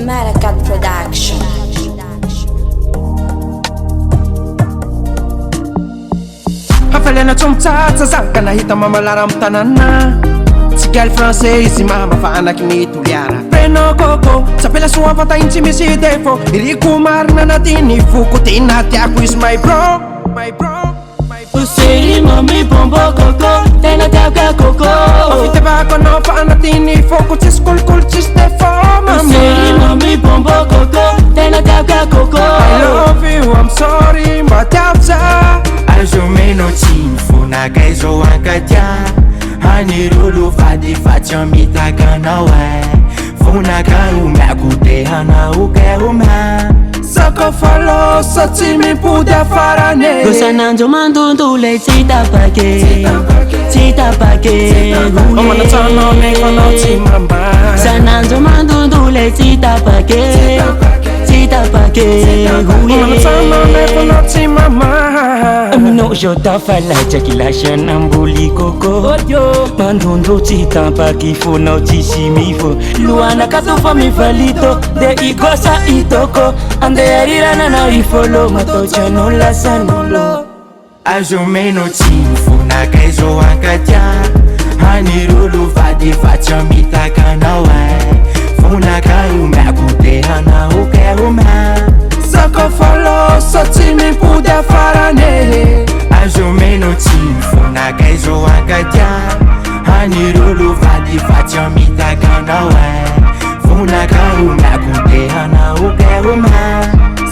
Maracat Production. Hafaliana tsomitsatsa zaka nahita mamalara amy tanana tsy galy français izy mamafanaky ny toliara prénom coco sapela soa fatainy tsy misy défaut iriko marina anatiny foko tena tiako izy my bro Usiri mami bombo coco tena tiaka coco fitebako anao fa anatiny foko tsisy kolokolo tsisy défaut Usiri mami bombo coco tena tiaka coco I love you I'm sorry mba tiavza azo meno tsy mifonaka izao ankatia hanirolo fadifatsy amitakanao fonaka omiako te hanao ke oma sakafalo sa tsy mipody afarane gosananjo mandondole tsy tapake manatsanao nefa anao tsy mamba sananjo mandondole tsy tapake manatsanao nefa anao tsy mama aminao zao tafalaitsaky lasanamboly coco mandondo tsy tampaky fonao tsisy mifo loanakato fa mivalito de igosa itoko andeha arirana na ifolo matotranao lasanolo azo meno tsy mifonaka izao ankatia hanirolo fadifatsy amitakanao fonaka omiako te hanao ke oma sakafalo sa tsy mipody afarane azo meno tsy mifonaka izao ankatia hanirolo fadifatsy amitakanao fonaka omiako te hanao ke oma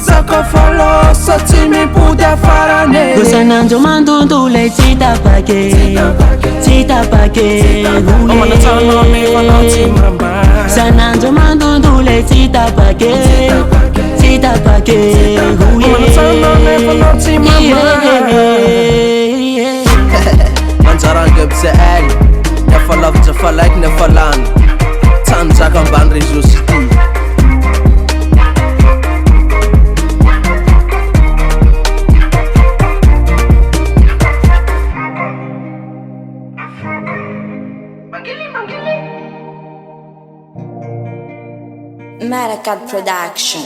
sakafalo sa tsy mipody afarane gosananjo mandondole tsy tapake manatsanao nefa anao tsy mamba sananjo mandondole tsy tapake manatsanao nefa anao tsy mama Andrarangy aby zay agny nefa lavitra falaiky nefa lany tsanjaka ambany réseau city Maracat Production.